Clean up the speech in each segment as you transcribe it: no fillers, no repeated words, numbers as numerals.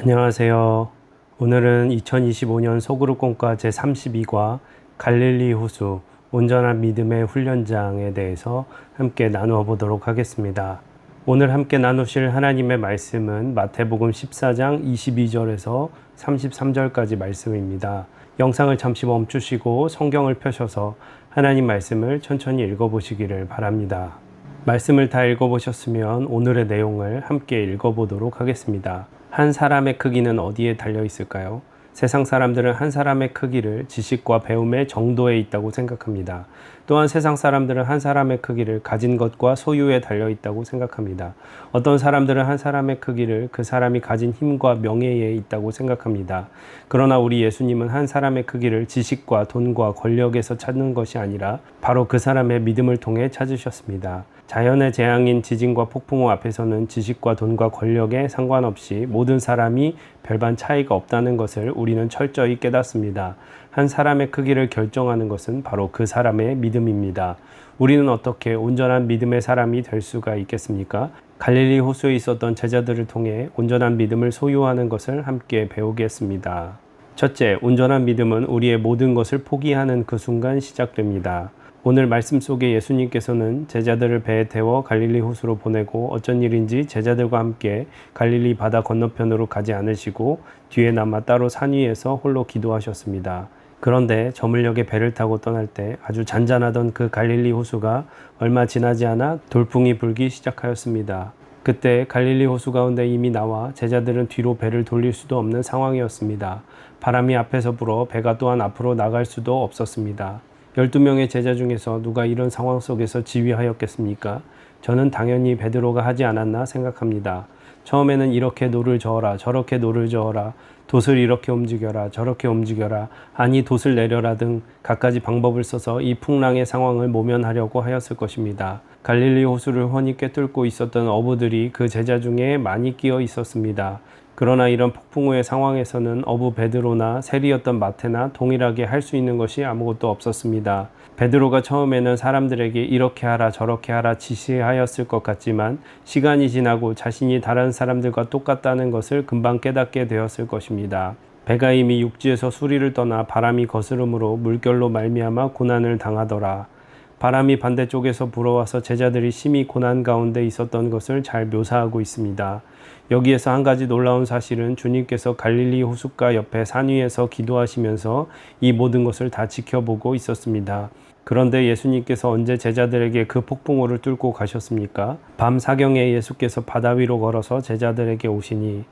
안녕하세요. 오늘은 2025년 소그룹공과 제32과 갈릴리 호수 온전한 믿음의 훈련장에 대해서 함께 나누어 보도록 하겠습니다. 오늘 함께 나누실 하나님의 말씀은 마태복음 14장 22절에서 33절까지 말씀입니다. 영상을 잠시 멈추시고 성경을 펴셔서 하나님 말씀을 천천히 읽어보시기를 바랍니다. 말씀을 다 읽어보셨으면 오늘의 내용을 함께 읽어보도록 하겠습니다. 한 사람의 크기는 어디에 달려 있을까요? 세상 사람들은 한 사람의 크기를 지식과 배움의 정도에 있다고 생각합니다. 또한 세상 사람들은 한 사람의 크기를 가진 것과 소유에 달려 있다고 생각합니다. 어떤 사람들은 한 사람의 크기를 그 사람이 가진 힘과 명예에 있다고 생각합니다. 그러나 우리 예수님은 한 사람의 크기를 지식과 돈과 권력에서 찾는 것이 아니라 바로 그 사람의 믿음을 통해 찾으셨습니다. 자연의 재앙인 지진과 폭풍우 앞에서는 지식과 돈과 권력에 상관없이 모든 사람이 별반 차이가 없다는 것을 우리는 철저히 깨닫습니다. 한 사람의 크기를 결정하는 것은 바로 그 사람의 믿음입니다. 우리는 어떻게 온전한 믿음의 사람이 될 수가 있겠습니까? 갈릴리 호수에 있었던 제자들을 통해 온전한 믿음을 소유하는 것을 함께 배우겠습니다. 첫째, 온전한 믿음은 우리의 모든 것을 포기하는 그 순간 시작됩니다. 오늘 말씀 속에 예수님께서는 제자들을 배에 태워 갈릴리 호수로 보내고 어쩐 일인지 제자들과 함께 갈릴리 바다 건너편으로 가지 않으시고 뒤에 남아 따로 산 위에서 홀로 기도하셨습니다. 그런데 저물녘에 배를 타고 떠날 때 아주 잔잔하던 그 갈릴리 호수가 얼마 지나지 않아 돌풍이 불기 시작하였습니다. 그때 갈릴리 호수 가운데 이미 나와 제자들은 뒤로 배를 돌릴 수도 없는 상황이었습니다. 바람이 앞에서 불어 배가 또한 앞으로 나갈 수도 없었습니다. 12명의 제자 중에서 누가 이런 상황 속에서 지휘하였겠습니까? 저는 당연히 베드로가 하지 않았나 생각합니다. 처음에는 이렇게 노를 저어라, 저렇게 노를 저어라, 돛을 이렇게 움직여라, 저렇게 움직여라, 아니 돛을 내려라 등 갖가지 방법을 써서 이 풍랑의 상황을 모면하려고 하였을 것입니다. 갈릴리 호수를 훤히 꿰뚫고 있었던 어부들이 그 제자 중에 많이 끼어 있었습니다. 그러나 이런 폭풍우의 상황에서는 어부 베드로나 세리였던 마태나 동일하게 할 수 있는 것이 아무것도 없었습니다. 베드로가 처음에는 사람들에게 이렇게 하라 저렇게 하라 지시하였을 것 같지만 시간이 지나고 자신이 다른 사람들과 똑같다는 것을 금방 깨닫게 되었을 것입니다. 배가 이미 육지에서 수리를 떠나 바람이 거스름으로 물결로 말미암아 고난을 당하더라. 바람이 반대쪽에서 불어와서 제자들이 심히 고난 가운데 있었던 것을 잘 묘사하고 있습니다. 여기에서 한 가지 놀라운 사실은 주님께서 갈릴리 호숫가 옆에 산 위에서 기도하시면서 이 모든 것을 다 지켜보고 있었습니다. 그런데 예수님께서 언제 제자들에게 그 폭풍우를 뚫고 가셨습니까? 밤 사경에 예수께서 바다 위로 걸어서 제자들에게 오시니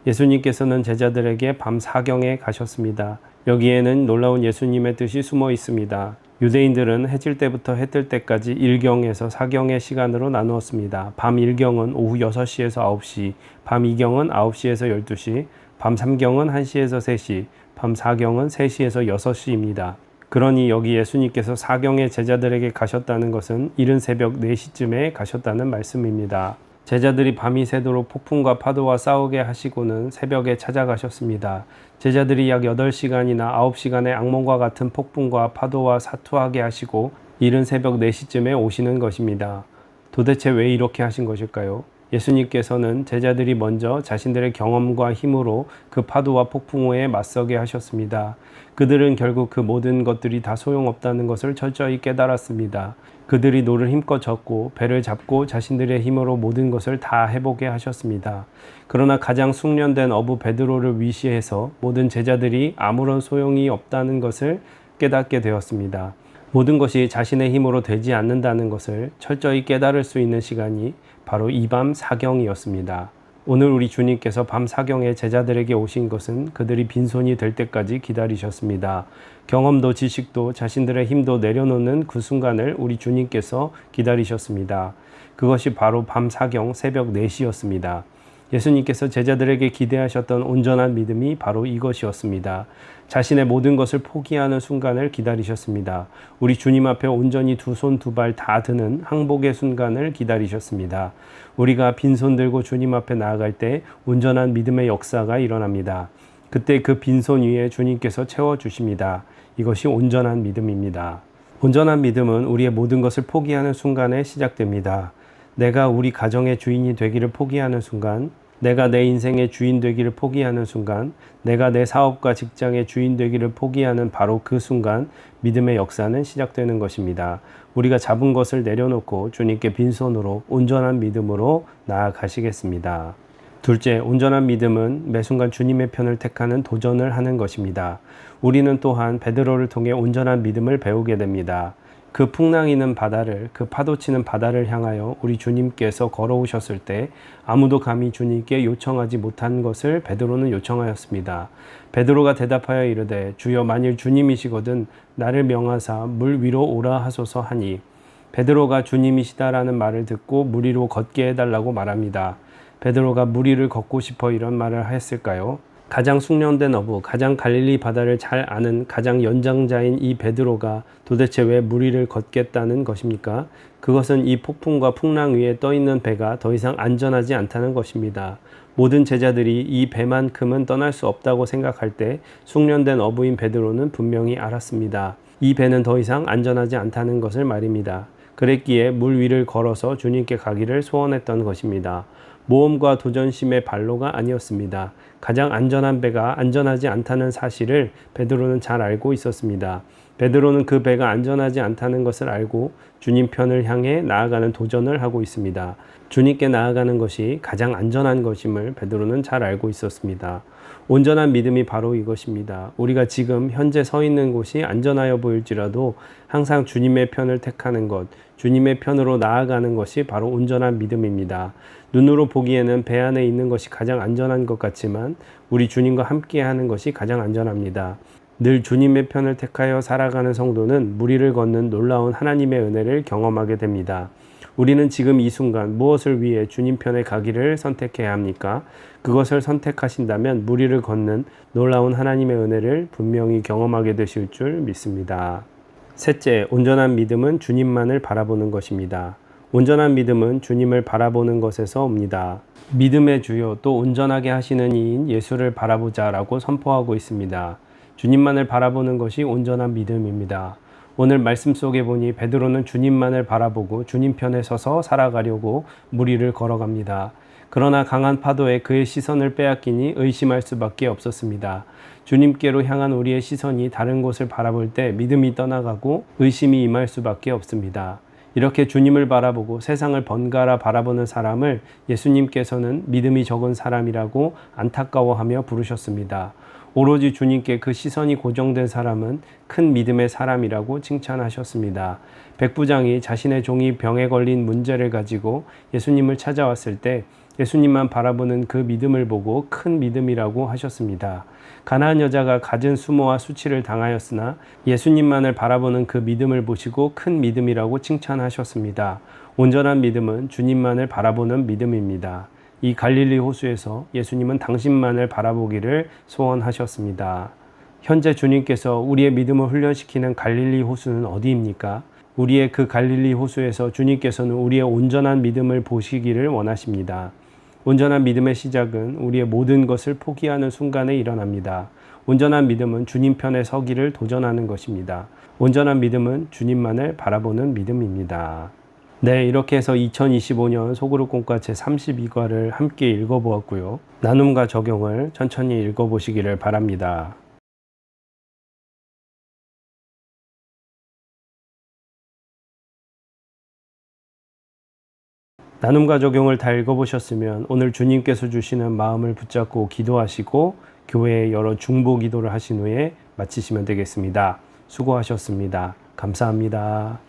예수님께서는 제자들에게 밤 사경에 가셨습니다. 여기에는 놀라운 예수님의 뜻이 숨어 있습니다. 유대인들은 해질 때부터 해 뜰 때까지 일경에서 사경의 시간으로 나누었습니다. 밤 1경은 오후 6시에서 9시, 밤 2경은 9시에서 12시, 밤 3경은 1시에서 3시, 밤 4경은 3시에서 6시입니다. 그러니 여기 예수님께서 사경의 제자들에게 가셨다는 것은 이른 새벽 4시쯤에 가셨다는 말씀입니다. 제자들이 밤이 새도록 폭풍과 파도와 싸우게 하시고는 새벽에 찾아가셨습니다. 제자들이 약 8시간이나 9시간의 악몽과 같은 폭풍과 파도와 사투하게 하시고 이른 새벽 4시쯤에 오시는 것입니다. 도대체 왜 이렇게 하신 것일까요? 예수님께서는 제자들이 먼저 자신들의 경험과 힘으로 그 파도와 폭풍우에 맞서게 하셨습니다. 그들은 결국 그 모든 것들이 다 소용없다는 것을 철저히 깨달았습니다. 그들이 노를 힘껏 젓고 배를 잡고 자신들의 힘으로 모든 것을 다 해보게 하셨습니다. 그러나 가장 숙련된 어부 베드로를 위시해서 모든 제자들이 아무런 소용이 없다는 것을 깨닫게 되었습니다. 모든 것이 자신의 힘으로 되지 않는다는 것을 철저히 깨달을 수 있는 시간이 바로 이 밤 사경이었습니다. 오늘 우리 주님께서 밤 사경에 제자들에게 오신 것은 그들이 빈손이 될 때까지 기다리셨습니다. 경험도 지식도 자신들의 힘도 내려놓는 그 순간을 우리 주님께서 기다리셨습니다. 그것이 바로 밤 사경 새벽 4시였습니다. 예수님께서 제자들에게 기대하셨던 온전한 믿음이 바로 이것이었습니다. 자신의 모든 것을 포기하는 순간을 기다리셨습니다. 우리 주님 앞에 온전히 두 손 두 발 다 드는 항복의 순간을 기다리셨습니다. 우리가 빈손 들고 주님 앞에 나아갈 때 온전한 믿음의 역사가 일어납니다. 그때 그 빈손 위에 주님께서 채워주십니다. 이것이 온전한 믿음입니다. 온전한 믿음은 우리의 모든 것을 포기하는 순간에 시작됩니다. 내가 우리 가정의 주인이 되기를 포기하는 순간, 내가 내 인생의 주인 되기를 포기하는 순간, 내가 내 사업과 직장의 주인 되기를 포기하는 바로 그 순간 믿음의 역사는 시작되는 것입니다. 우리가 잡은 것을 내려놓고 주님께 빈손으로 온전한 믿음으로 나아가시겠습니다. 둘째, 온전한 믿음은 매 순간 주님의 편을 택하는 도전을 하는 것입니다. 우리는 또한 베드로를 통해 온전한 믿음을 배우게 됩니다. 그 풍랑이는 바다를, 그 파도치는 바다를 향하여 우리 주님께서 걸어오셨을 때 아무도 감히 주님께 요청하지 못한 것을 베드로는 요청하였습니다. 베드로가 대답하여 이르되 주여 만일 주님이시거든 나를 명하사 물 위로 오라 하소서 하니, 베드로가 주님이시다라는 말을 듣고 물 위로 걷게 해달라고 말합니다. 베드로가 물 위를 걷고 싶어 이런 말을 했을까요? 가장 숙련된 어부, 가장 갈릴리 바다를 잘 아는 가장 연장자인 이 베드로가 도대체 왜 물 위를 걷겠다는 것입니까? 그것은 이 폭풍과 풍랑 위에 떠 있는 배가 더 이상 안전하지 않다는 것입니다. 모든 제자들이 이 배만큼은 떠날 수 없다고 생각할 때 숙련된 어부인 베드로는 분명히 알았습니다. 이 배는 더 이상 안전하지 않다는 것을 말입니다. 그랬기에 물 위를 걸어서 주님께 가기를 소원했던 것입니다. 모험과 도전심의 발로가 아니었습니다. 가장 안전한 배가 안전하지 않다는 사실을 베드로는 잘 알고 있었습니다. 베드로는 그 배가 안전하지 않다는 것을 알고 주님 편을 향해 나아가는 도전을 하고 있습니다. 주님께 나아가는 것이 가장 안전한 것임을 베드로는 잘 알고 있었습니다. 온전한 믿음이 바로 이것입니다. 우리가 지금 현재 서 있는 곳이 안전하여 보일지라도 항상 주님의 편을 택하는 것, 주님의 편으로 나아가는 것이 바로 온전한 믿음입니다. 눈으로 보기에는 배 안에 있는 것이 가장 안전한 것 같지만 우리 주님과 함께 하는 것이 가장 안전합니다. 늘 주님의 편을 택하여 살아가는 성도는 물 위를 걷는 놀라운 하나님의 은혜를 경험하게 됩니다. 우리는 지금 이 순간 무엇을 위해 주님 편에 가기를 선택해야 합니까? 그것을 선택하신다면 물 위를 걷는 놀라운 하나님의 은혜를 분명히 경험하게 되실 줄 믿습니다. 셋째, 온전한 믿음은 주님만을 바라보는 것입니다. 온전한 믿음은 주님을 바라보는 것에서 옵니다. 믿음의 주요 또 온전하게 하시는 이인 예수를 바라보자라고 선포하고 있습니다. 주님만을 바라보는 것이 온전한 믿음입니다. 오늘 말씀 속에 보니 베드로는 주님만을 바라보고 주님 편에 서서 살아가려고 물 위를 걸어갑니다. 그러나 강한 파도에 그의 시선을 빼앗기니 의심할 수밖에 없었습니다. 주님께로 향한 우리의 시선이 다른 곳을 바라볼 때 믿음이 떠나가고 의심이 임할 수밖에 없습니다. 이렇게 주님을 바라보고 세상을 번갈아 바라보는 사람을 예수님께서는 믿음이 적은 사람이라고 안타까워하며 부르셨습니다. 오로지 주님께 그 시선이 고정된 사람은 큰 믿음의 사람이라고 칭찬하셨습니다. 백부장이 자신의 종이 병에 걸린 문제를 가지고 예수님을 찾아왔을 때 예수님만 바라보는 그 믿음을 보고 큰 믿음이라고 하셨습니다. 가나안 여자가 갖은 수모와 수치를 당하였으나 예수님만을 바라보는 그 믿음을 보시고 큰 믿음이라고 칭찬하셨습니다. 온전한 믿음은 주님만을 바라보는 믿음입니다. 이 갈릴리 호수에서 예수님은 당신만을 바라보기를 소원하셨습니다. 현재 주님께서 우리의 믿음을 훈련시키는 갈릴리 호수는 어디입니까? 우리의 그 갈릴리 호수에서 주님께서는 우리의 온전한 믿음을 보시기를 원하십니다. 온전한 믿음의 시작은 우리의 모든 것을 포기하는 순간에 일어납니다. 온전한 믿음은 주님 편에 서기를 도전하는 것입니다. 온전한 믿음은 주님만을 바라보는 믿음입니다. 네, 이렇게 해서 2025년 소그룹 공과 제32과를 함께 읽어보았고요. 나눔과 적용을 천천히 읽어보시기를 바랍니다. 나눔과 적용을 다 읽어보셨으면 오늘 주님께서 주시는 마음을 붙잡고 기도하시고 교회에 여러 중보 기도를 하신 후에 마치시면 되겠습니다. 수고하셨습니다. 감사합니다.